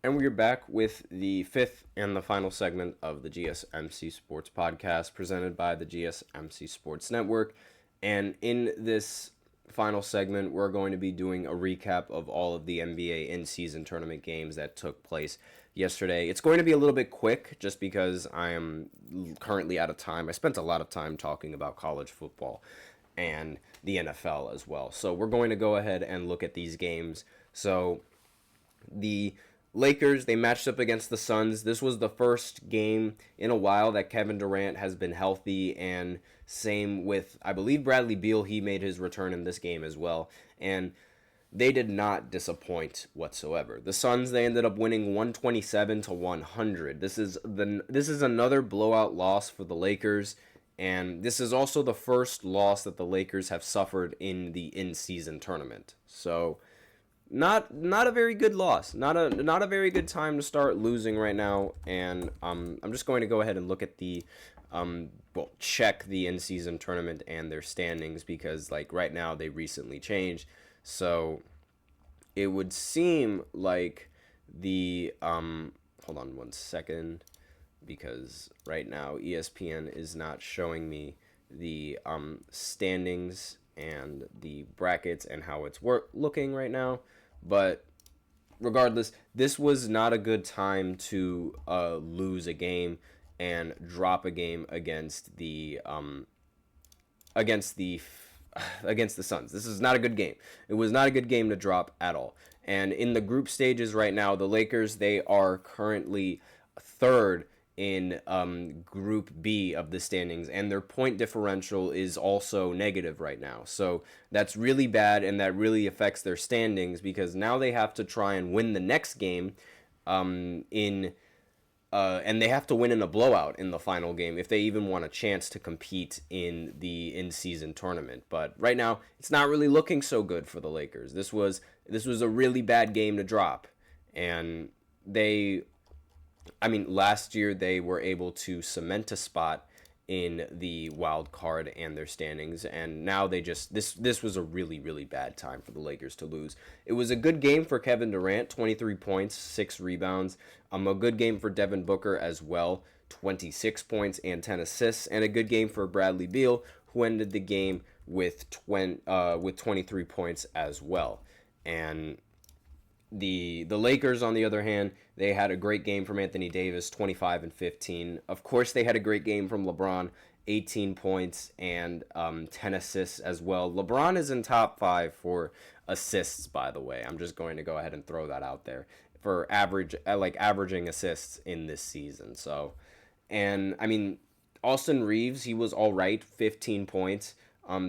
And we're back with the fifth and the final segment of the GSMC Sports Podcast presented by the GSMC Sports Network. And in this final segment, we're going to be doing a recap of all of the NBA in-season tournament games that took place yesterday. It's going to be a little bit quick just because I am currently out of time. I spent a lot of time talking about college football and the NFL as well. So we're going to go ahead and look at these games. So the Lakers, they matched up against the Suns. This was the first game in a while that Kevin Durant has been healthy, and same with, I believe, Bradley Beal. He made his return in this game as well, and they did not disappoint whatsoever. The Suns, they ended up winning 127 to 100. This is another blowout loss for the Lakers, and this is also the first loss that the Lakers have suffered in the in-season tournament. So not a very good loss. Not a very good time to start losing right now. And I'm just going to go ahead and look at the check the in-season tournament and their standings, because like right now they recently changed. So it would seem like the hold on one second, because right now ESPN is not showing me the standings and the brackets and how it's looking right now. But regardless, this was not a good time to lose a game and drop a game against the against the Suns. This is not a good game. It was not a good game to drop at all. And in the group stages right now, the Lakers, they are currently third in Group B of the standings, and their point differential is also negative right now. So that's really bad, and that really affects their standings, because now they have to try and win the next game and they have to win in a blowout in the final game if they even want a chance to compete in the in-season tournament. But right now, it's not really looking so good for the Lakers. This was a really bad game to drop, and last year they were able to cement a spot in the wild card and their standings, and now this was a really, really bad time for the Lakers to lose. It was a good game for Kevin Durant, 23 points, 6 rebounds. A good game for Devin Booker as well, 26 points and 10 assists, and a good game for Bradley Beal, who ended the game with 23 points as well. And the Lakers, on the other hand, they had a great game from Anthony Davis, 25 and 15. Of course, they had a great game from LeBron, 18 points and 10 assists as well. LeBron is in top 5 for assists, by the way. I'm just going to go ahead and throw that out there for averaging assists in this season. So, and Austin Reeves, he was all right, 15 points,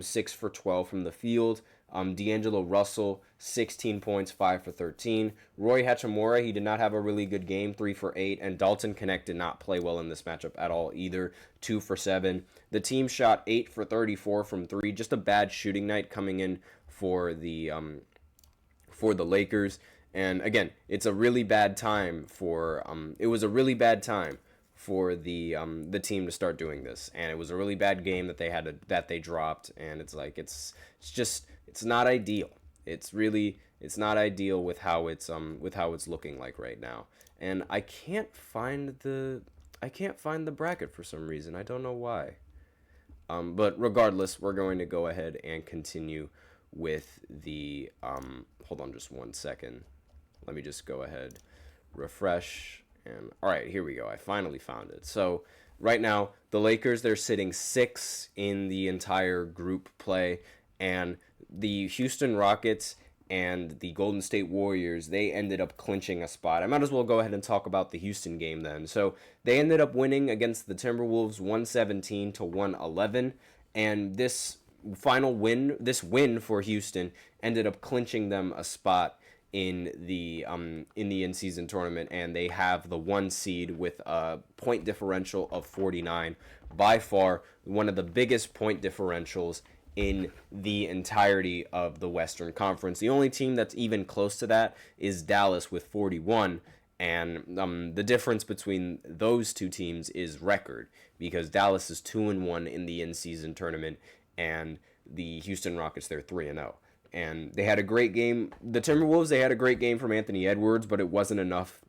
6 for 12 from the field. D'Angelo Russell, 16 points, 5 for 13. Roy Hachimura, he did not have a really good game, 3 for 8. And Dalton Knecht did not play well in this matchup at all either, 2 for 7. The team shot 8 for 34 from 3. Just a bad shooting night coming in for the Lakers. And again, it's a really bad time for it was a really bad time for the team to start doing this, and it was a really bad game that they dropped, and it's not ideal. It's not ideal with how it's looking like right now. And I can't find the bracket for some reason. I don't know why. But regardless, we're going to go ahead and continue with the hold on just one second. Let me just go ahead, refresh. And all right, here we go. I finally found it. So right now, the Lakers, they're sitting 6 in the entire group play, and the Houston Rockets and the Golden State Warriors, they ended up clinching a spot. I might as well go ahead and talk about the Houston game then. So they ended up winning against the Timberwolves 117 to 111, and this win for Houston ended up clinching them a spot in the in-season tournament, and they have the 1 seed with a point differential of 49, by far one of the biggest point differentials in the entirety of the Western Conference. The only team that's even close to that is Dallas with 41, and the difference between those two teams is record, because Dallas is 2-1 in the in-season tournament, and the Houston Rockets, they're 3-0. And they had a great game. The Timberwolves, they had a great game from Anthony Edwards, but it wasn't enough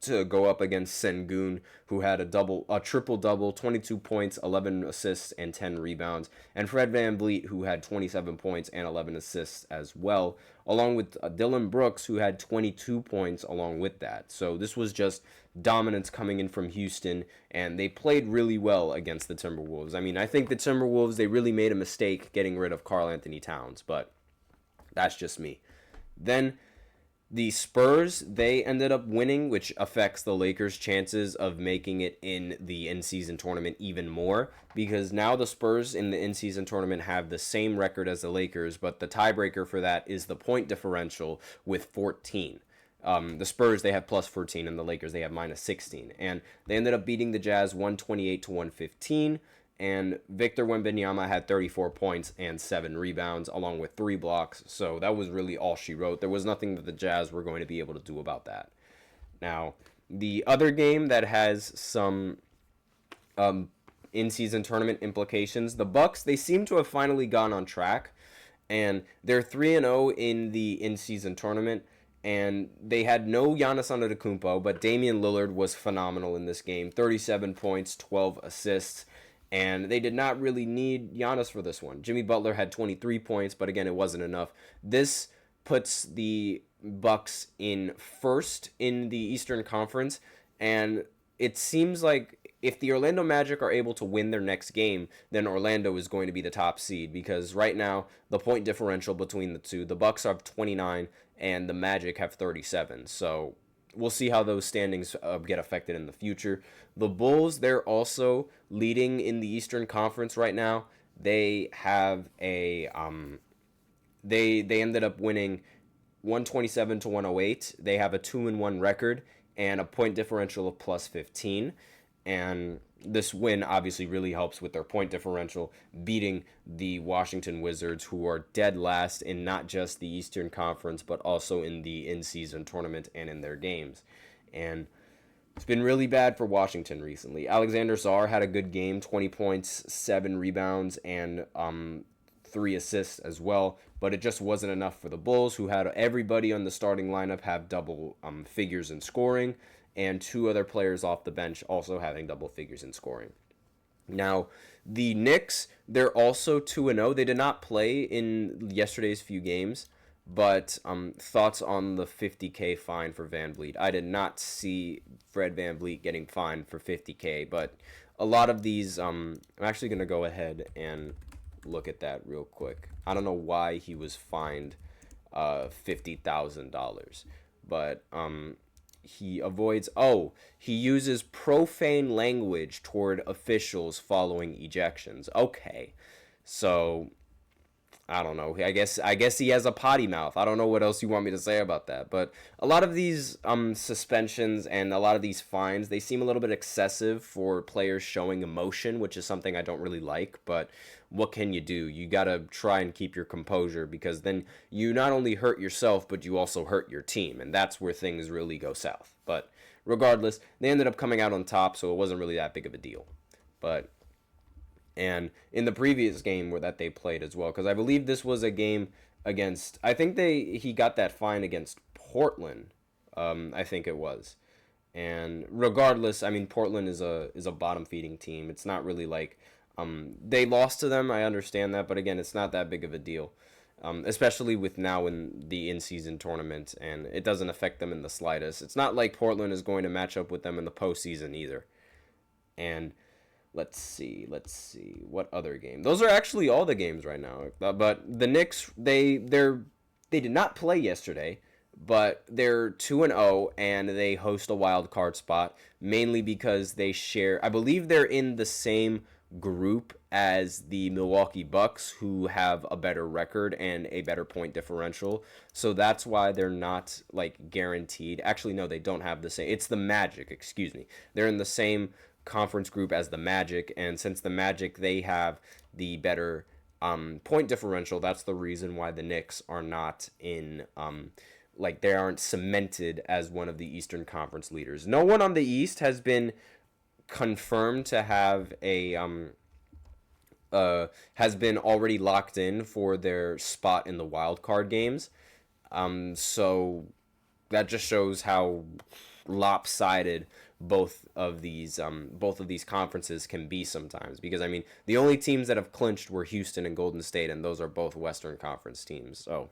to go up against Sengun, who had a triple double, 22 points, 11 assists, and 10 rebounds, and Fred VanVleet, who had 27 points and 11 assists as well, along with Dylan Brooks, who had 22 points along with that. So this was just dominance coming in from Houston, and they played really well against the Timberwolves. I mean, I think the Timberwolves, they really made a mistake getting rid of Karl Anthony Towns, but that's just me. Then the Spurs, they ended up winning, which affects the Lakers' chances of making it in the in-season tournament even more, because now the Spurs in the in-season tournament have the same record as the Lakers, but the tiebreaker for that is the point differential with 14. The Spurs, they have plus 14, and the Lakers, they have minus 16. And they ended up beating the Jazz 128 to 115. And Victor Wembanyama had 34 points and 7 rebounds, along with 3 blocks. So that was really all she wrote. There was nothing that the Jazz were going to be able to do about that. Now, the other game that has some in-season tournament implications, the Bucks, they seem to have finally gone on track. And they're 3-0 in the in-season tournament. And they had no Giannis Antetokounmpo, but Damian Lillard was phenomenal in this game. 37 points, 12 assists. And they did not really need Giannis for this one. Jimmy Butler had 23 points, but again, it wasn't enough. This puts the Bucks in first in the Eastern Conference, and it seems like if the Orlando Magic are able to win their next game, then Orlando is going to be the top seed, because right now the point differential between the two, the Bucks have 29 and the Magic have 37. So we'll see how those standings get affected in the future. The Bulls, they're also leading in the Eastern Conference right now. They have a they ended up winning 127 to 108. They have a 2-1 record and a point differential of plus 15. And this win obviously really helps with their point differential, beating the Washington Wizards, who are dead last in not just the Eastern Conference, but also in the in-season tournament and in their games. And it's been really bad for Washington recently. Alexander Czar had a good game, 20 points, 7 rebounds, and 3 assists as well, but it just wasn't enough for the Bulls, who had everybody on the starting lineup have double figures in scoring, and 2 other players off the bench also having double figures in scoring. Now, the Knicks, they're also 2-0. They did not play in yesterday's few games, but thoughts on the $50K fine for VanVleet. I did not see Fred VanVleet getting fined for $50K, but a lot of these, I'm actually going to go ahead and look at that real quick. I don't know why he was fined $50,000, but he uses profane language toward officials following ejections. Okay, so I don't know. I guess he has a potty mouth. I don't know what else you want me to say about that. But a lot of these suspensions and a lot of these fines, they seem a little bit excessive for players showing emotion, which is something I don't really like. But what can you do? You got to try and keep your composure, because then you not only hurt yourself, but you also hurt your team. And that's where things really go south. But regardless, they ended up coming out on top, so it wasn't really that big of a deal. And in the previous game where that they played as well, because I believe this was a game against, I think he got that fine against Portland, I think it was. And regardless, I mean, Portland is a bottom feeding team. It's not really like they lost to them. I understand that, but again, it's not that big of a deal, especially with now in the in-season tournament, and it doesn't affect them in the slightest. It's not like Portland is going to match up with them in the postseason either. And Let's see. What other game? Those are actually all the games right now. But the Knicks, they did not play yesterday, but they're 2-0 and they host a wild card spot, mainly because they share, I believe they're in the same group as the Milwaukee Bucks, who have a better record and a better point differential. So that's why they're not like guaranteed. Actually, no, they don't have the same. It's the Magic, excuse me. They're in the same conference group as the Magic, and since the Magic, they have the better point differential, that's the reason why the Knicks are not in they aren't cemented as one of the Eastern Conference leaders. No one on the East has been confirmed to have has been already locked in for their spot in the wild card games. So that just shows how lopsided both of these conferences can be sometimes. Because I mean, the only teams that have clinched were Houston and Golden State, and those are both Western Conference teams. So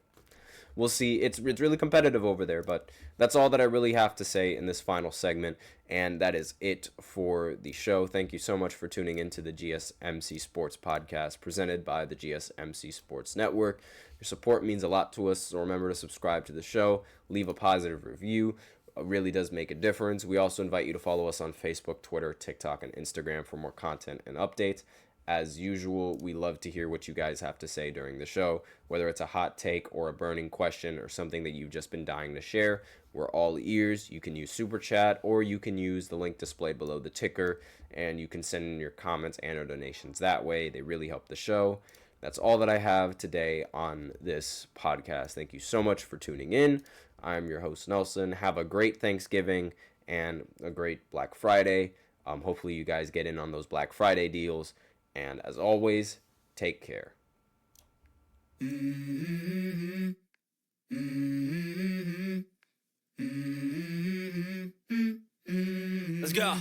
we'll see. It's really competitive over there, but that's all that I really have to say in this final segment, and that is it for the show. Thank you so much for tuning into the GSMC Sports Podcast presented by the GSMC Sports Network. Your support means a lot to us, so remember to subscribe to the show, leave a positive review. It really does make a difference. We also invite you to follow us on Facebook, Twitter, TikTok, and Instagram for more content and updates. As usual, we love to hear what you guys have to say during the show, whether it's a hot take or a burning question or something that you've just been dying to share. We're all ears. You can use Super Chat, or you can use the link displayed below the ticker, and you can send in your comments and or donations that way. They really help the show. That's all that I have today on this podcast. Thank you so much for tuning in. I'm your host, Nelson. Have a great Thanksgiving and a great Black Friday. Hopefully you guys get in on those Black Friday deals. And as always, take care. Let's go.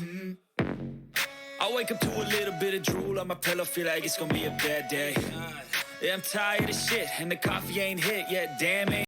I wake up to a little bit of drool on my pillow, feel like it's gonna be a bad day. Yeah, I'm tired of shit, and the coffee ain't hit yet, damn it.